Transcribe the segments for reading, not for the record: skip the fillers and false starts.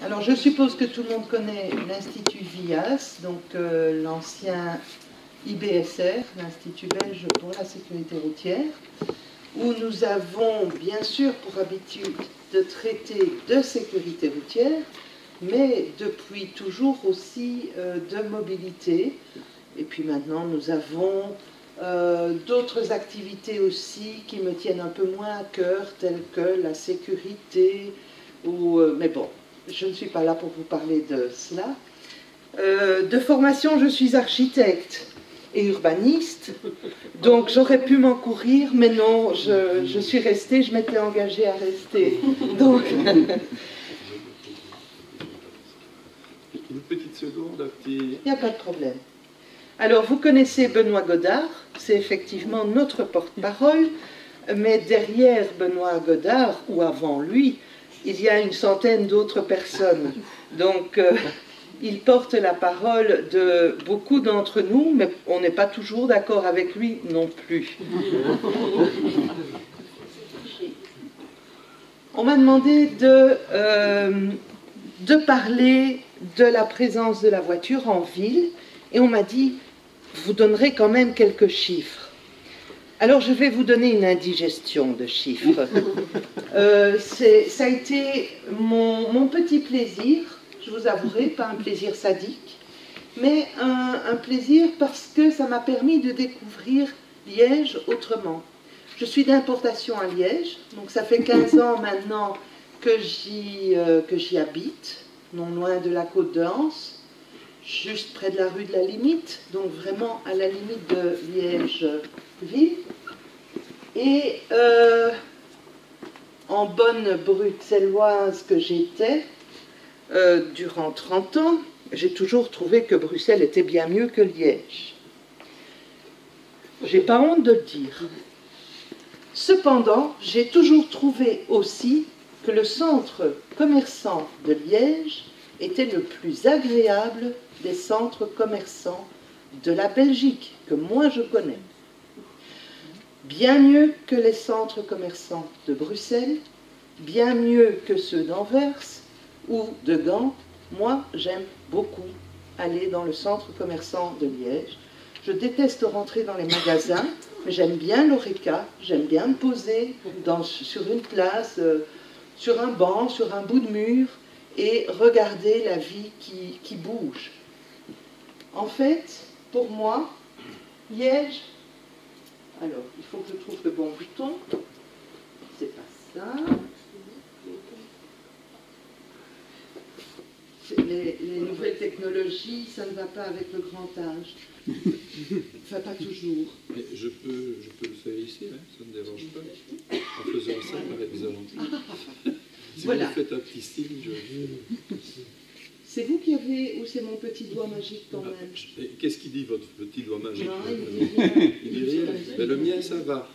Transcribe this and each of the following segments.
Alors, je suppose que tout le monde connaît l'Institut VIAS, donc l'ancien IBSR, l'Institut belge pour la sécurité routière, où nous avons bien sûr pour habitude de traiter de sécurité routière, mais depuis toujours aussi de mobilité. Et puis maintenant, nous avons d'autres activités aussi qui me tiennent un peu moins à cœur, telles que la sécurité, mais bon, je ne suis pas là pour vous parler de cela. De formation, je suis architecte et urbaniste, donc j'aurais pu m'en courir, mais non, je suis restée, je m'étais engagée à rester. Donc... Une petite seconde, un petit... Il n'y a pas de problème. Alors, vous connaissez Benoît Godard, c'est effectivement notre porte-parole, mais derrière Benoît Godard, ou avant lui, il y a une centaine d'autres personnes. Donc, il porte la parole de beaucoup d'entre nous, mais on n'est pas toujours d'accord avec lui non plus. On m'a demandé de parler de la présence de la voiture en ville, et on m'a dit, vous donnerez quand même quelques chiffres. Alors je vais vous donner une indigestion de chiffres. Ça a été mon petit plaisir, je vous avouerai, pas un plaisir sadique, mais un plaisir parce que ça m'a permis de découvrir Liège autrement. Je suis d'importation à Liège, donc ça fait 15 ans maintenant que j'y habite, non loin de la côte d'Anse, juste près de la rue de la Limite, donc vraiment à la limite de Liège-Ville. Et en bonne bruxelloise que j'étais, durant 30 ans, j'ai toujours trouvé que Bruxelles était bien mieux que Liège. J'ai pas honte de le dire. Cependant, j'ai toujours trouvé aussi que le centre commerçant de Liège était le plus agréable des centres commerçants de la Belgique, que moi je connais. Bien mieux que les centres commerçants de Bruxelles, bien mieux que ceux d'Anvers ou de Gand. Moi, j'aime beaucoup aller dans le centre commerçant de Liège. Je déteste rentrer dans les magasins, mais j'aime bien l'Horeca, j'aime bien me poser sur une place, sur un banc, sur un bout de mur, et regarder la vie qui bouge. En fait, pour moi, Liège, alors, il faut que je trouve le bon bouton, c'est pas ça. Les nouvelles technologies, ça ne va pas avec le grand âge. Enfin, pas toujours. Mais je peux le faire ici, hein, ça ne me dérange pas. En faisant ça, par exemple. Si voilà. vous faites un petit signe, C'est vous qui avez, ou c'est mon petit doigt magique quand même? Qu'est-ce qu'il dit, votre petit doigt magique? Non, il dit rien. Il dit rien. Mais le mien, ça va.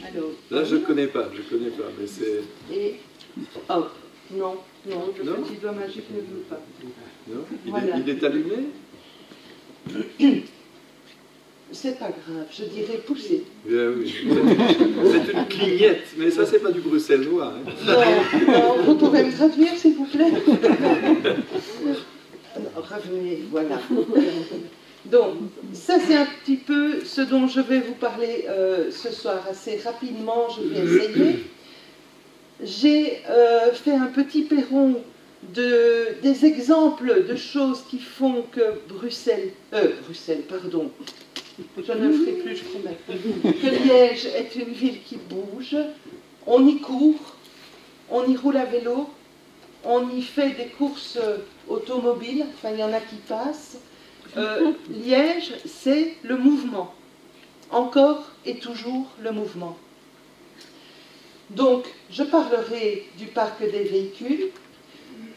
Alors, là, je ne connais pas, mais c'est... Et, hop, non, le petit doigt magique ne veut pas. Non, voilà. Il est allumé? C'est pas grave, je dirais pousser. Bien oui. C'est une clignette, mais ça, c'est pas du bruxellois. Hein. Non, vous pouvez me traduire, s'il vous plaît? Revenez, voilà. Donc, ça c'est un petit peu ce dont je vais vous parler ce soir assez rapidement, je vais essayer. J'ai fait un petit perron des exemples de choses qui font que Bruxelles, pardon, je ne le ferai plus, je promets, que Liège est une ville qui bouge, on y court, on y roule à vélo, on y fait des courses automobiles, enfin il y en a qui passent. Liège, c'est le mouvement, encore et toujours le mouvement. Donc, je parlerai du parc des véhicules,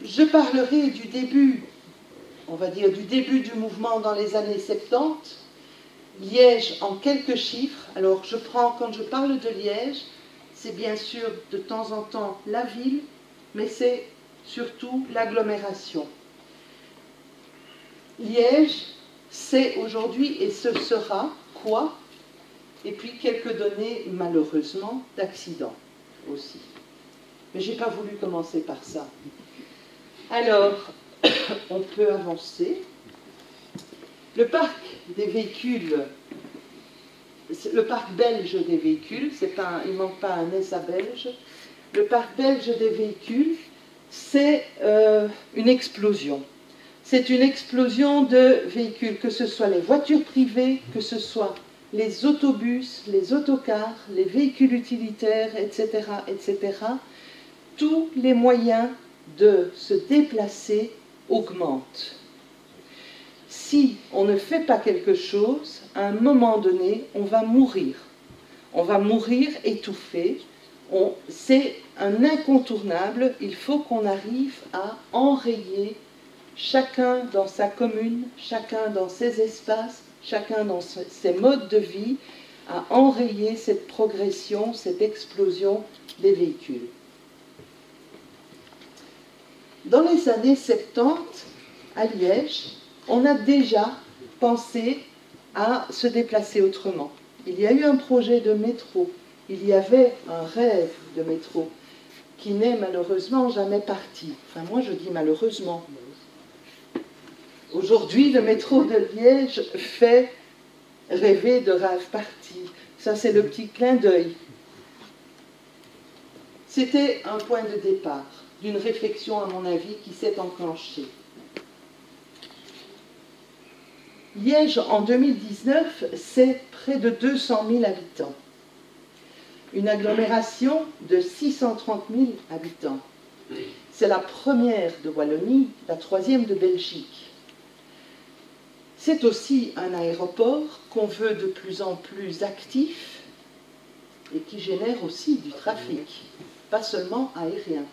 je parlerai du début, on va dire du début du mouvement dans les années 70, Liège en quelques chiffres. Alors, quand je parle de Liège, c'est bien sûr de temps en temps la ville, mais c'est surtout l'agglomération. Liège, c'est aujourd'hui et ce sera quoi? Et puis quelques données, malheureusement, d'accidents aussi. Mais je n'ai pas voulu commencer par ça. Alors, on peut avancer. Le parc des véhicules, le parc belge des véhicules, il ne manque pas un SA belge. Le parc belge des véhicules, c'est une explosion. C'est une explosion de véhicules, que ce soit les voitures privées, que ce soit les autobus, les autocars, les véhicules utilitaires, etc., etc. Tous les moyens de se déplacer augmentent. Si on ne fait pas quelque chose, à un moment donné, on va mourir. On va mourir étouffé. C'est un incontournable. Il faut qu'on arrive à enrayer, chacun dans sa commune, chacun dans ses espaces, chacun dans ses modes de vie, à enrayer cette progression, cette explosion des véhicules. Dans les années 70, à Liège, on a déjà pensé à se déplacer autrement. Il y a eu un projet de métro, il y avait un rêve de métro qui n'est malheureusement jamais parti. Enfin, moi je dis malheureusement. Aujourd'hui, le métro de Liège fait rêver de rêve parti. Ça, c'est le petit clin d'œil. C'était un point de départ d'une réflexion, à mon avis, qui s'est enclenchée. Liège, en 2019, c'est près de 200 000 habitants. Une agglomération de 630 000 habitants. C'est la première de Wallonie, la troisième de Belgique. C'est aussi un aéroport qu'on veut de plus en plus actif et qui génère aussi du trafic, pas seulement aérien.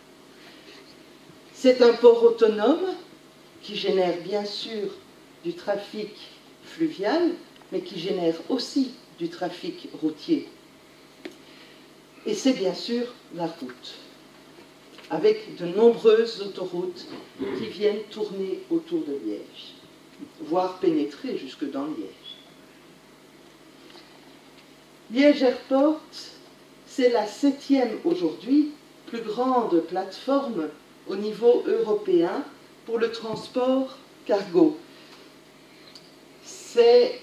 C'est un port autonome qui génère bien sûr du trafic fluvial, mais qui génère aussi du trafic routier. Et c'est bien sûr la route, avec de nombreuses autoroutes qui viennent tourner autour de Liège, voire pénétrer jusque dans Liège. Liège Airport, c'est la 7e aujourd'hui plus grande plateforme au niveau européen pour le transport cargo. C'est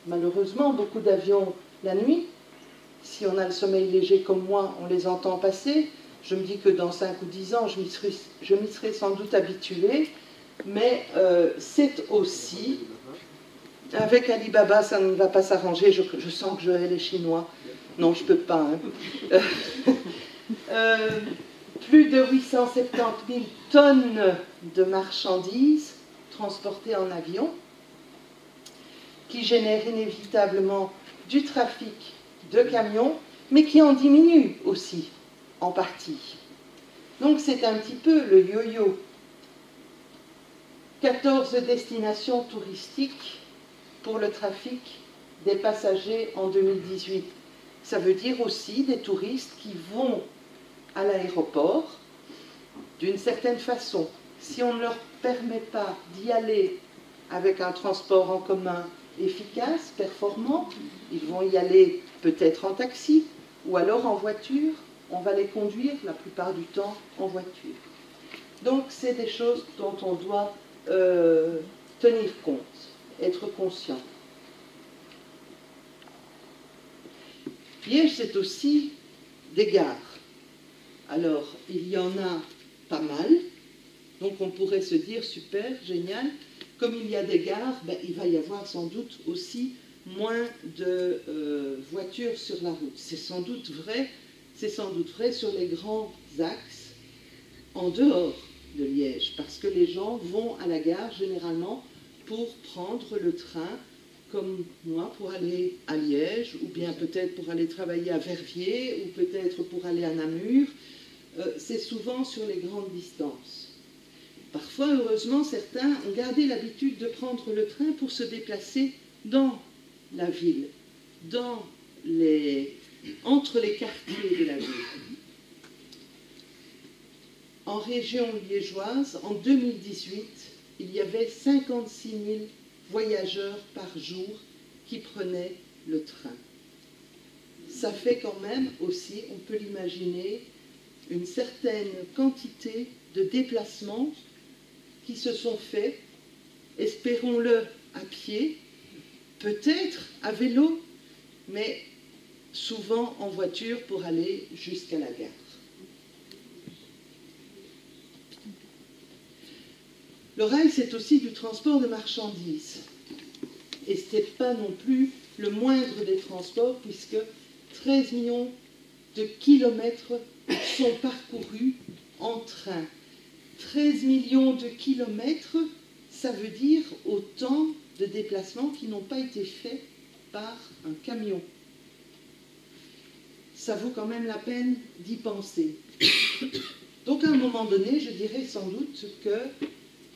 malheureusement beaucoup d'avions la nuit. Si on a le sommeil léger comme moi, on les entend passer. Je me dis que dans 5 ou 10 ans, je m'y serai sans doute habituée. Mais c'est aussi, avec Alibaba, ça ne va pas s'arranger. Je sens que je hais les Chinois. Non, je ne peux pas. Hein. Plus de 870 000 tonnes de marchandises transportées en avion, qui génèrent inévitablement du trafic de camions, mais qui en diminue aussi, en partie. Donc c'est un petit peu le yo-yo. 14 destinations touristiques pour le trafic des passagers en 2018. Ça veut dire aussi des touristes qui vont à l'aéroport d'une certaine façon. Si on ne leur permet pas d'y aller avec un transport en commun efficace, performant, ils vont y aller peut-être en taxi ou alors en voiture. On va les conduire la plupart du temps en voiture. Donc c'est des choses dont on doit tenir compte, être conscient. Liège, c'est aussi des gares. Alors, il y en a pas mal, donc on pourrait se dire, super, génial, comme il y a des gares, ben, il va y avoir sans doute aussi moins de voitures sur la route. C'est sans doute vrai sur les grands axes en dehors de Liège, parce que les gens vont à la gare généralement pour prendre le train, comme moi, pour aller à Liège, ou bien peut-être pour aller travailler à Verviers, ou peut-être pour aller à Namur. C'est souvent sur les grandes distances. Parfois, heureusement, certains ont gardé l'habitude de prendre le train pour se déplacer dans la ville, entre les quartiers de la ville. En région liégeoise, en 2018, il y avait 56 000 voyageurs par jour qui prenaient le train. Ça fait quand même aussi, on peut l'imaginer, une certaine quantité de déplacements qui se sont faits, espérons-le à pied, peut-être à vélo, mais souvent en voiture pour aller jusqu'à la gare. Le rail, c'est aussi du transport de marchandises. Et ce n'est pas non plus le moindre des transports, puisque 13 millions de kilomètres sont parcourus en train. 13 millions de kilomètres, ça veut dire autant de déplacements qui n'ont pas été faits par un camion. Ça vaut quand même la peine d'y penser. Donc à un moment donné, je dirais sans doute que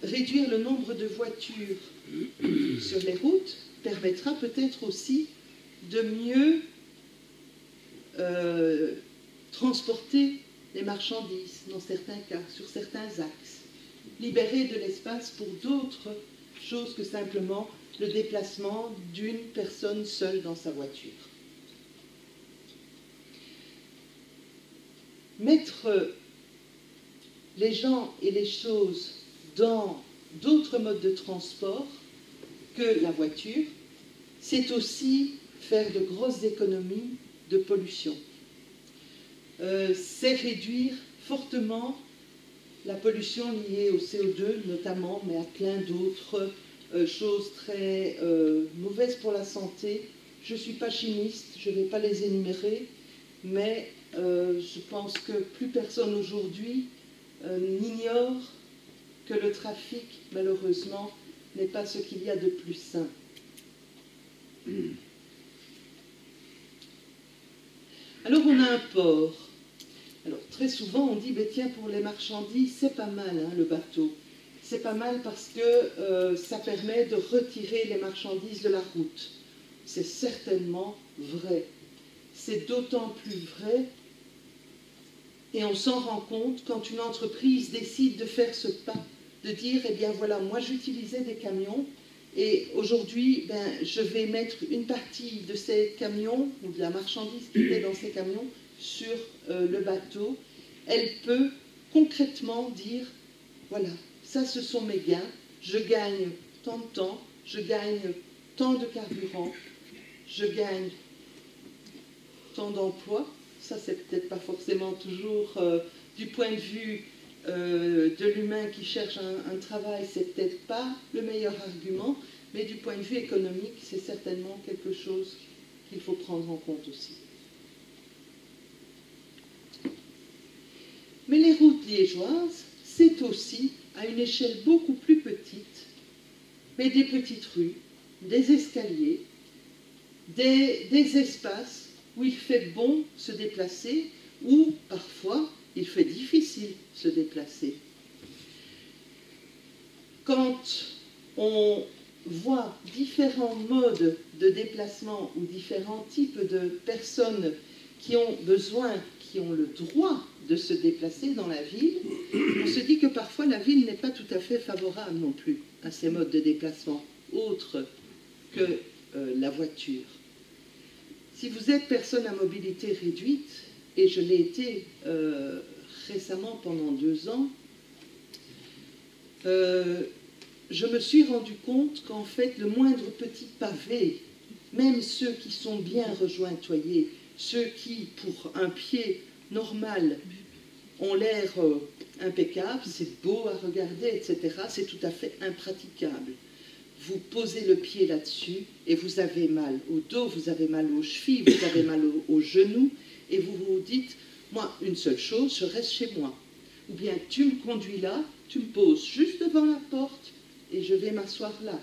réduire le nombre de voitures sur les routes permettra peut-être aussi de mieux transporter les marchandises dans certains cas, sur certains axes, libérer de l'espace pour d'autres choses que simplement le déplacement d'une personne seule dans sa voiture. Mettre les gens et les choses dans d'autres modes de transport que la voiture, c'est aussi faire de grosses économies de pollution. C'est réduire fortement la pollution liée au CO2 notamment, mais à plein d'autres choses très mauvaises pour la santé. Je ne suis pas chimiste, je ne vais pas les énumérer, mais je pense que plus personne aujourd'hui n'ignore que le trafic, malheureusement, n'est pas ce qu'il y a de plus sain. Alors on a un port. Alors très souvent on dit, tiens, pour les marchandises, c'est pas mal hein, le bateau. C'est pas mal parce que ça permet de retirer les marchandises de la route. C'est certainement vrai. C'est d'autant plus vrai, et on s'en rend compte quand une entreprise décide de faire ce pas, de dire, eh bien voilà, moi j'utilisais des camions, et aujourd'hui, je vais mettre une partie de ces camions, ou de la marchandise qui était dans ces camions, sur le bateau. Elle peut concrètement dire, voilà, ça ce sont mes gains, je gagne tant de temps, je gagne tant de carburant, je gagne tant d'emplois. Ça c'est peut-être pas forcément toujours du point de vue de l'humain qui cherche un travail, c'est peut-être pas le meilleur argument, mais du point de vue économique, c'est certainement quelque chose qu'il faut prendre en compte aussi. Mais les routes liégeoises, c'est aussi, à une échelle beaucoup plus petite, mais des petites rues, des escaliers, des espaces où il fait bon se déplacer, où parfois il fait difficile se déplacer. Quand on voit différents modes de déplacement ou différents types de personnes qui ont besoin, qui ont le droit de se déplacer dans la ville, on se dit que parfois la ville n'est pas tout à fait favorable non plus à ces modes de déplacement, autres que la voiture. Si vous êtes personne à mobilité réduite, et je l'ai été récemment pendant 2 ans, je me suis rendu compte qu'en fait, le moindre petit pavé, même ceux qui sont bien rejointoyés, ceux qui, pour un pied normal, ont l'air impeccables, c'est beau à regarder, etc., c'est tout à fait impraticable. Vous posez le pied là-dessus et vous avez mal au dos, vous avez mal aux chevilles, vous avez mal aux genoux, et vous vous dites, moi, une seule chose, je reste chez moi. Ou bien, tu me conduis là, tu me poses juste devant la porte, et je vais m'asseoir là.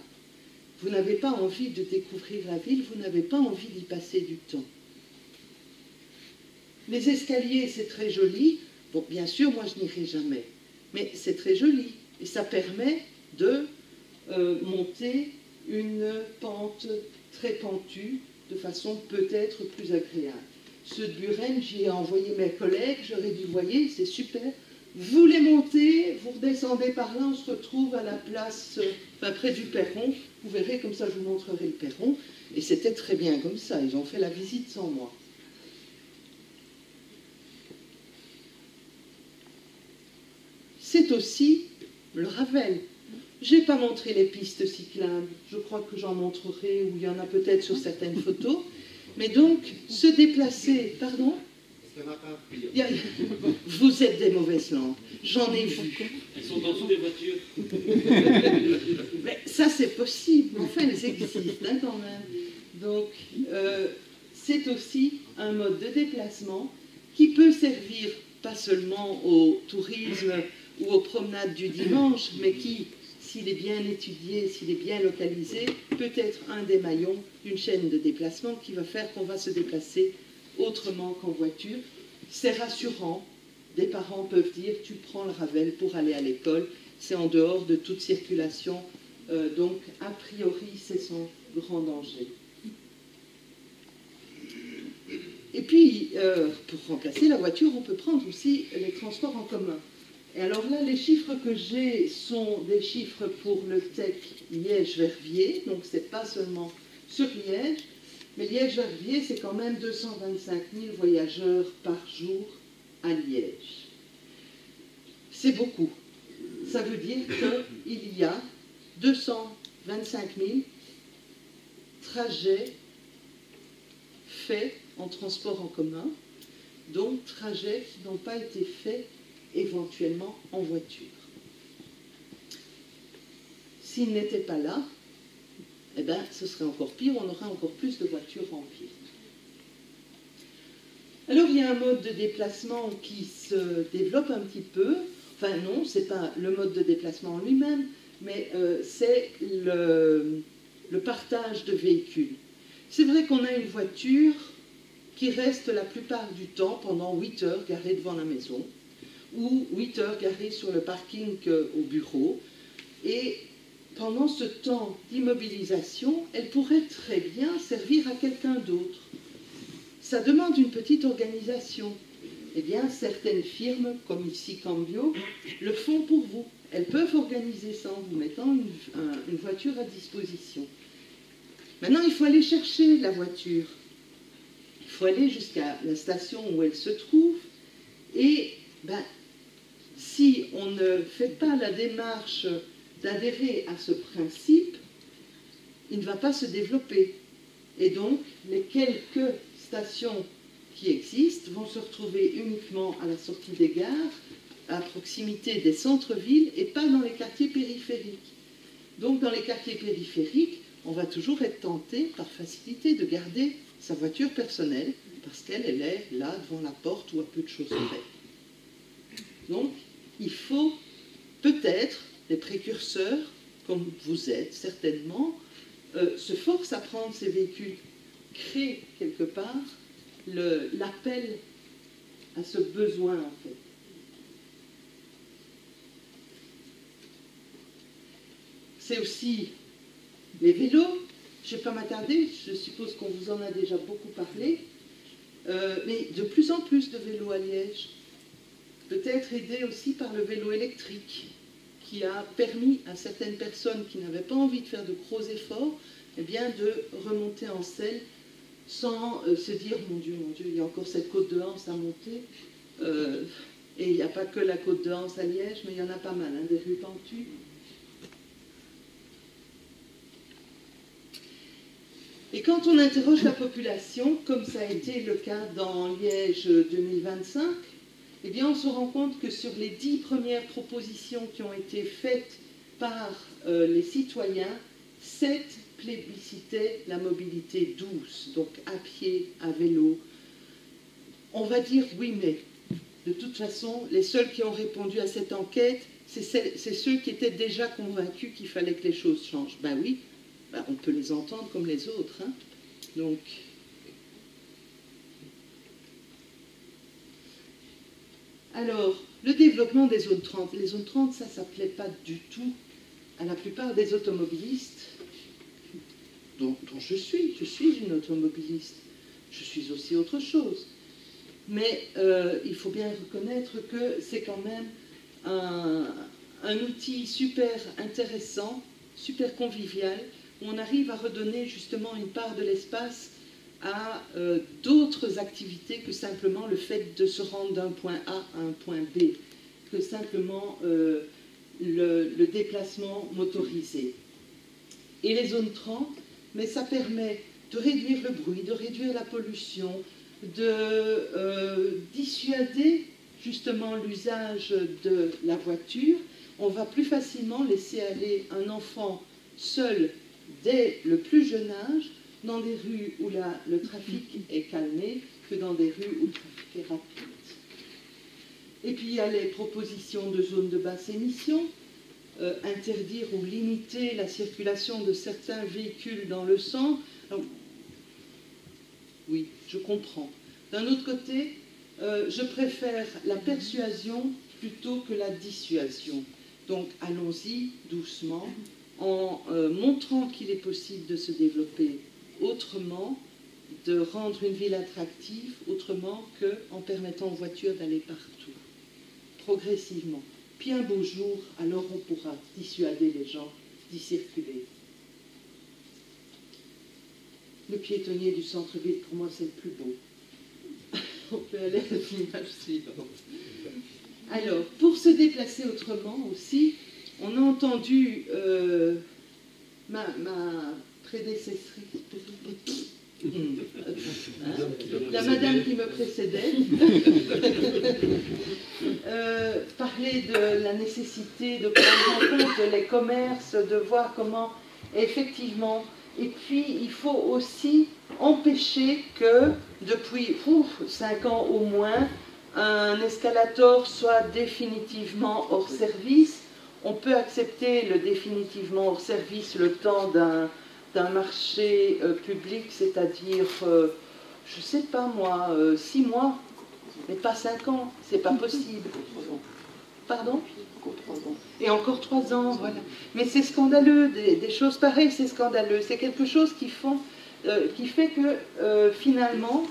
Vous n'avez pas envie de découvrir la ville, vous n'avez pas envie d'y passer du temps. Les escaliers, c'est très joli. Bon, bien sûr, moi, je n'irai jamais. Mais c'est très joli. Et ça permet de monter une pente très pentue de façon peut-être plus agréable. Ceux de Buren, j'y ai envoyé mes collègues, j'aurais dit, voyez, c'est super. Vous les montez, vous redescendez par là, on se retrouve à la place, près du perron. Vous verrez, comme ça, je vous montrerai le perron. Et c'était très bien comme ça. Ils ont fait la visite sans moi. c'est aussi le Ravel. Je n'ai pas montré les pistes cyclables, je crois que j'en montrerai, ou il y en a peut-être sur certaines photos. Mais donc, se déplacer, pardon ? Vous êtes des mauvaises langues, j'en ai vu. Elles sont en dessous des voitures. Mais ça c'est possible, enfin elles existent hein, quand même. Donc, c'est aussi un mode de déplacement qui peut servir pas seulement au tourisme ou aux promenades du dimanche, mais qui, s'il est bien étudié, s'il est bien localisé, peut être un des maillons d'une chaîne de déplacement qui va faire qu'on va se déplacer autrement qu'en voiture. C'est rassurant. Des parents peuvent dire tu prends le Ravel pour aller à l'école, c'est en dehors de toute circulation, donc a priori c'est sans grand danger. Et puis, pour remplacer la voiture, on peut prendre aussi les transports en commun. Et alors là, les chiffres que j'ai sont des chiffres pour le TEC Liège-Verviers, donc c'est pas seulement sur Liège, mais Liège-Verviers, c'est quand même 225 000 voyageurs par jour à Liège. C'est beaucoup. Ça veut dire qu'il y a 225 000 trajets faits en transport en commun, donc trajets qui n'ont pas été faits éventuellement en voiture. S'ils n'étaient pas là, eh bien, ce serait encore pire, on aurait encore plus de voitures remplies. Alors, il y a un mode de déplacement qui se développe un petit peu. Enfin, non, ce n'est pas le mode de déplacement en lui-même, mais c'est le partage de véhicules. C'est vrai qu'on a une voiture qui reste la plupart du temps pendant 8 heures garée devant la maison, ou 8 heures garée sur le parking au bureau, et pendant ce temps d'immobilisation, elle pourrait très bien servir à quelqu'un d'autre. Ça demande une petite organisation. Eh bien, certaines firmes, comme ici Cambio, le font pour vous. Elles peuvent organiser ça en vous mettant une voiture à disposition. Maintenant, il faut aller chercher la voiture. Il faut aller jusqu'à la station où elle se trouve. Et ben, si on ne fait pas la démarche d'adhérer à ce principe, il ne va pas se développer. Et donc, les quelques stations qui existent vont se retrouver uniquement à la sortie des gares, à proximité des centres-villes et pas dans les quartiers périphériques. Donc, dans les quartiers périphériques, on va toujours être tenté, par facilité, de garder sa voiture personnelle parce qu'elle est là, devant la porte ou à peu de choses près. Donc, il faut peut-être les précurseurs, comme vous êtes certainement, se forcent à prendre ces véhicules, créent quelque part l'appel à ce besoin en fait. C'est aussi les vélos. Je ne vais pas m'attarder, je suppose qu'on vous en a déjà beaucoup parlé, mais de plus en plus de vélos à Liège. Peut-être aidé aussi par le vélo électrique, qui a permis à certaines personnes qui n'avaient pas envie de faire de gros efforts, eh bien, de remonter en selle sans se dire mon Dieu, il y a encore cette côte de Hans à monter. Et il n'y a pas que la côte de Hans à Liège, mais il y en a pas mal, hein, des rues pentues. Et quand on interroge la population, comme ça a été le cas dans Liège 2025, eh bien on se rend compte que sur les 10 premières propositions qui ont été faites par les citoyens, 7 plébiscitaient la mobilité douce, donc à pied, à vélo. On va dire oui, mais de toute façon, les seuls qui ont répondu à cette enquête, c'est ceux qui étaient déjà convaincus qu'il fallait que les choses changent. Ben oui, ben on peut les entendre comme les autres. Hein. Donc, alors, le développement des zones 30. Les zones 30, ça ne plaît pas du tout à la plupart des automobilistes, dont je suis une automobiliste. Je suis aussi autre chose. Mais il faut bien reconnaître que c'est quand même un outil super intéressant, super convivial, où on arrive à redonner justement une part de l'espace à d'autres activités que simplement le fait de se rendre d'un point A à un point B. que simplement le déplacement motorisé. Et les zones 30, mais ça permet de réduire le bruit, de réduire la pollution, de dissuader justement l'usage de la voiture. On va plus facilement laisser aller un enfant seul dès le plus jeune âge dans des rues où le trafic est calmé que dans des rues où le trafic est rapide. Et puis il y a les propositions de zones de basse émission, interdire ou limiter la circulation de certains véhicules dans le centre. Alors, oui, je comprends. D'un autre côté, je préfère la persuasion plutôt que la dissuasion. Donc allons-y doucement, en montrant qu'il est possible de se développer autrement, de rendre une ville attractive autrement qu'en permettant aux voitures d'aller partout, progressivement. Puis un beau jour, alors on pourra dissuader les gens d'y circuler. Le piétonnier du centre-ville, pour moi, c'est le plus beau. On peut aller à l'image suivante. Alors, pour se déplacer autrement aussi, on a entendu ma prédécessrice, la madame qui me précédait, parler de la nécessité de prendre en compte les commerces, de voir comment effectivement. Et puis, il faut aussi empêcher que, depuis 5 ans au moins, un escalator soit définitivement hors service. On peut accepter le définitivement hors service le temps d'un marché public, c'est-à-dire, je ne sais pas moi, 6 mois, mais pas 5 ans, c'est pas possible. Pardon ? Et encore 3 ans, voilà. Mais c'est scandaleux, des choses pareilles, c'est scandaleux. C'est quelque chose qui fait que finalement,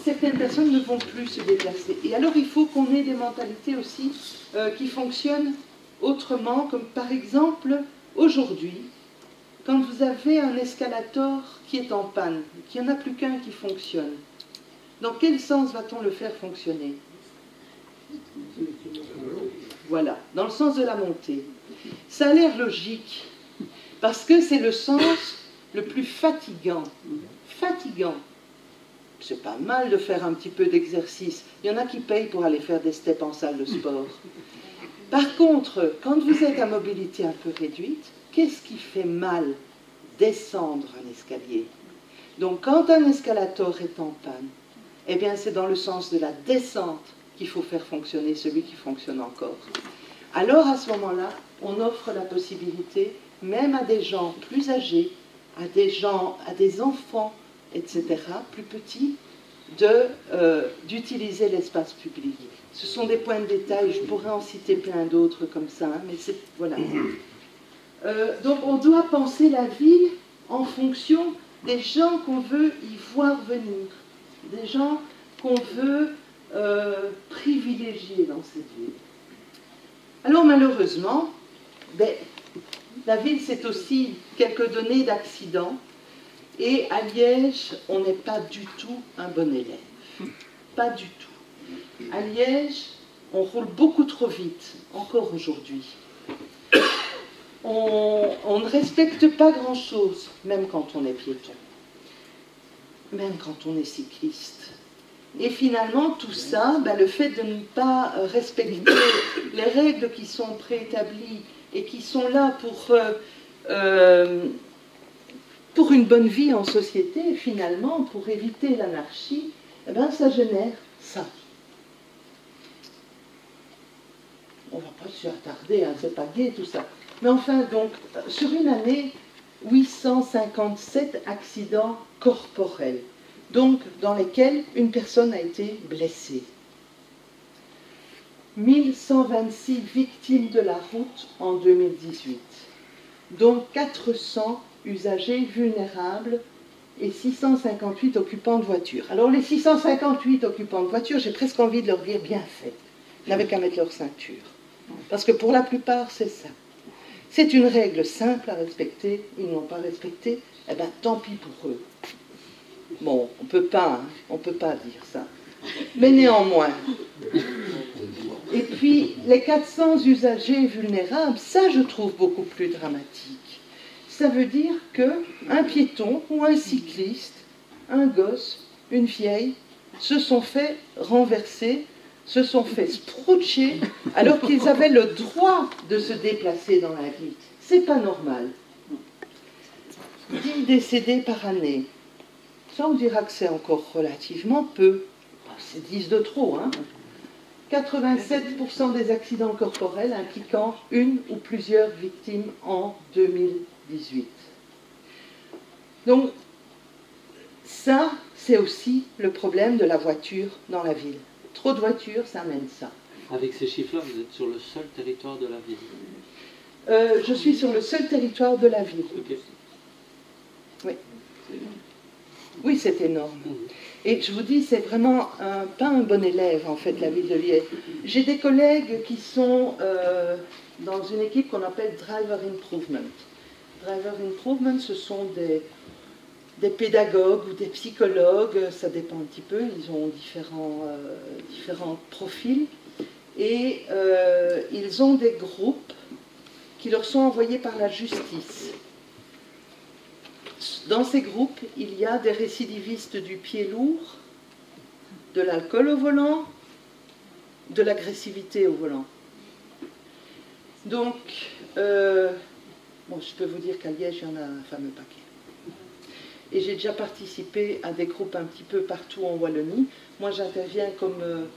certaines personnes ne vont plus se déplacer. Et alors il faut qu'on ait des mentalités aussi qui fonctionnent autrement, comme par exemple, aujourd'hui, quand vous avez un escalator qui est en panne, qu'il n'y en a plus qu'un qui fonctionne, dans quel sens va-t-on le faire fonctionner ? Voilà, dans le sens de la montée. Ça a l'air logique, parce que c'est le sens le plus fatigant. Fatigant. C'est pas mal de faire un petit peu d'exercice. Il y en a qui payent pour aller faire des steps en salle de sport. Par contre, quand vous êtes à mobilité un peu réduite, qu'est-ce qui fait mal? Descendre un escalier. Donc quand un escalator est en panne, eh bien c'est dans le sens de la descente qu'il faut faire fonctionner celui qui fonctionne encore. Alors à ce moment-là, on offre la possibilité, même à des gens plus âgés, à des enfants, etc., plus petits, d'utiliser l'espace public. Ce sont des points de détail, je pourrais en citer plein d'autres comme ça, hein, mais c'est... Voilà. Donc on doit penser la ville en fonction des gens qu'on veut y voir venir, des gens qu'on veut privilégier dans cette ville. Alors malheureusement, la ville c'est aussi quelques données d'accidents, et à Liège, on n'est pas du tout un bon élève. Pas du tout. À Liège, on roule beaucoup trop vite, encore aujourd'hui. On ne respecte pas grand-chose, même quand on est piéton, même quand on est cycliste. Et finalement, tout ça, le fait de ne pas respecter les règles qui sont préétablies et qui sont là pour une bonne vie en société, finalement, pour éviter l'anarchie, ça génère ça. On ne va pas s'y attarder, hein, c'est pas gai tout ça. Mais enfin, donc, sur une année, 857 accidents corporels, donc dans lesquels une personne a été blessée. 1126 victimes de la route en 2018, dont 400 usagers vulnérables et 658 occupants de voitures. Alors les 658 occupants de voitures, j'ai presque envie de leur dire bien fait. Ils n'avaient qu'à mettre leur ceinture. Parce que pour la plupart, c'est ça. C'est une règle simple à respecter, ils n'ont pas respecté, tant pis pour eux. Bon, on peut pas dire ça. Mais néanmoins. Et puis, les 400 usagers vulnérables, ça je trouve beaucoup plus dramatique. Ça veut dire qu'un piéton ou un cycliste, un gosse, une vieille, se sont fait renverser, se sont fait scrotcher, alors qu'ils avaient le droit de se déplacer dans la ville. C'est pas normal. 10 décédés par année. Ça, on dira que c'est encore relativement peu. C'est 10 de trop, hein. 87% des accidents corporels impliquant une ou plusieurs victimes en 2018. Donc, ça, c'est aussi le problème de la voiture dans la ville. Trop de voitures, ça amène ça. Avec ces chiffres-là, vous êtes sur le seul territoire de la ville. Je suis sur le seul territoire de la ville. Okay. Oui. Oui, c'est énorme. Et je vous dis, c'est vraiment pas un bon élève, en fait, la ville de Liège. J'ai des collègues qui sont dans une équipe qu'on appelle Driver Improvement. Driver Improvement, ce sont des pédagogues ou des psychologues, ça dépend un petit peu, ils ont différents profils. Et ils ont des groupes qui leur sont envoyés par la justice. Dans ces groupes, il y a des récidivistes du pied lourd, de l'alcool au volant, de l'agressivité au volant. Donc, bon, je peux vous dire qu'à Liège, il y en a un fameux paquet. Et j'ai déjà participé à des groupes un petit peu partout en Wallonie. Moi, j'interviens comme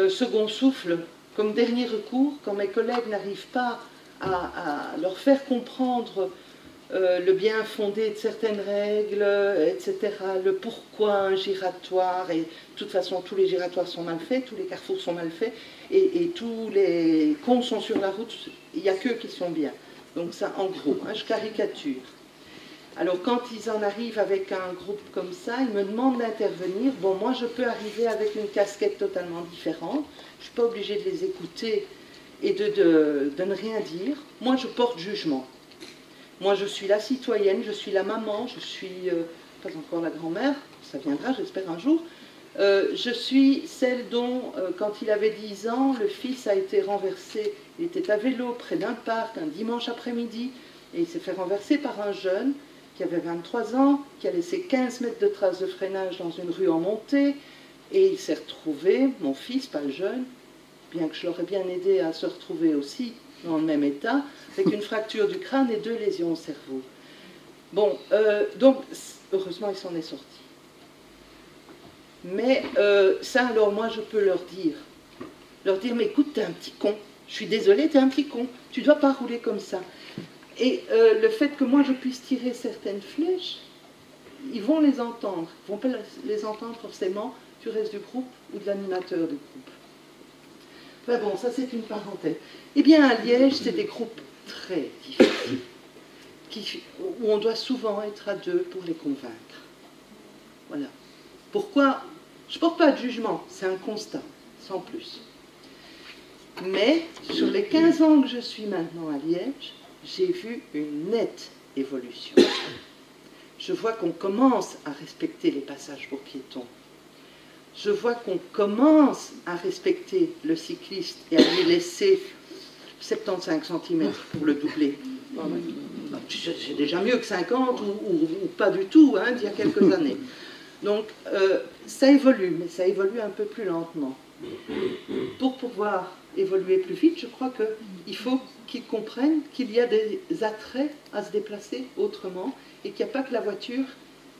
second souffle, comme dernier recours, quand mes collègues n'arrivent pas à leur faire comprendre le bien fondé de certaines règles, etc., le pourquoi un giratoire, et de toute façon tous les giratoires sont mal faits, tous les carrefours sont mal faits, et tous les cons sont sur la route, il n'y a qu'eux qui sont bien. Donc ça, en gros, hein, je caricature. Alors quand ils en arrivent avec un groupe comme ça, ils me demandent d'intervenir. Bon, moi je peux arriver avec une casquette totalement différente, je ne suis pas obligée de les écouter et de ne rien dire. Moi je porte jugement. Moi, je suis la citoyenne, je suis la maman, je suis, pas encore la grand-mère, ça viendra, j'espère un jour. Je suis celle dont, quand il avait 10 ans, le fils a été renversé. Il était à vélo près d'un parc un dimanche après-midi, et il s'est fait renverser par un jeune qui avait 23 ans, qui a laissé 15 mètres de traces de freinage dans une rue en montée, et il s'est retrouvé, mon fils, pas le jeune, bien que je l'aurais bien aidé à se retrouver aussi, dans le même état, avec une fracture du crâne et 2 lésions au cerveau. Bon, donc, heureusement, il s'en est sorti. Mais ça, alors, moi, je peux leur dire, mais écoute, t'es un petit con, je suis désolée, t'es un petit con, tu dois pas rouler comme ça. Et le fait que moi, je puisse tirer certaines flèches, ils vont les entendre. Ils vont pas les entendre forcément du reste du groupe ou de l'animateur du groupe. Enfin bon, ça c'est une parenthèse. Eh bien, à Liège, c'est des groupes très difficiles, où on doit souvent être à 2 pour les convaincre. Voilà. Pourquoi? Je ne porte pas de jugement, c'est un constat, sans plus. Mais, sur les 15 ans que je suis maintenant à Liège, j'ai vu une nette évolution. Je vois qu'on commence à respecter les passages pour piétons. Je vois qu'on commence à respecter le cycliste et à lui laisser 75 cm pour le doubler. C'est déjà mieux que 50 ou pas du tout, hein, d'il y a quelques années. Donc, ça évolue, mais ça évolue un peu plus lentement. Pour pouvoir évoluer plus vite, je crois qu'il faut qu'ils comprennent qu'il y a des attraits à se déplacer autrement et qu'il n'y a pas que la voiture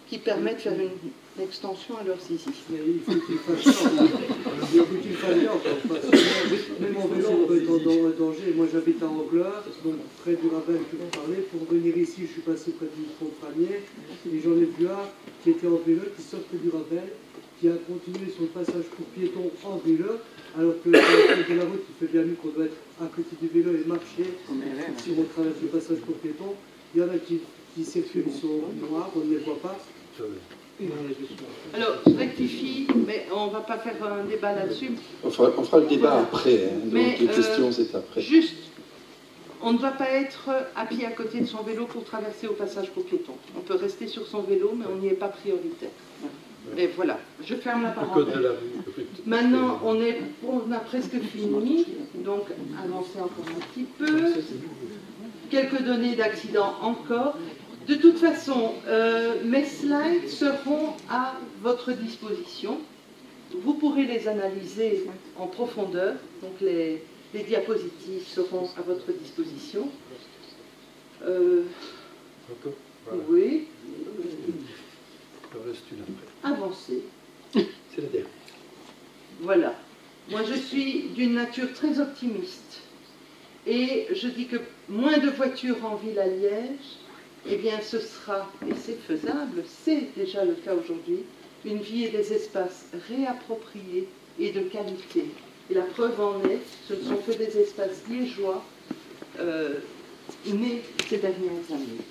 qui permet de faire une extension à leur zizi. Mais il faut qu'ils fassent ça. Il faut qu'ils fassent ça. Même en vélo, on peut être en danger. Moi, j'habite à Angleur, donc près du Ravel, je vous parlais. Pour venir ici, je suis passé près du pont Franier, et j'en ai vu un qui était en vélo, qui sortait du Ravel, qui a continué son passage pour piétons en vélo, alors que de la route, il fait bien mieux qu'on doit être à côté du vélo et marcher. Si on traverse le passage pour piétons, il y en a qui circulent, ils sont noirs, on ne les voit pas. Alors, je rectifie, mais on ne va pas faire un débat là-dessus. On fera le débat après, hein, donc les questions c'est après. Juste, on ne doit pas être à pied à côté de son vélo pour traverser au passage pour piétons. On peut rester sur son vélo, mais on n'y est pas prioritaire. Et voilà, je ferme la parenthèse. Le code de la rue. Maintenant, on a presque fini, donc avancez encore un petit peu. Quelques données d'accidents encore. De toute façon, mes slides seront à votre disposition. Vous pourrez les analyser en profondeur, donc les diapositives seront à votre disposition. Oui. Il reste une après. Avancez. C'est la dernière. Voilà. Moi, je suis d'une nature très optimiste. Et je dis que moins de voitures en ville à Liège, eh bien, ce sera, et c'est faisable, c'est déjà le cas aujourd'hui, une vie et des espaces réappropriés et de qualité. Et la preuve en est, ce ne sont que des espaces liégeois nés ces dernières années.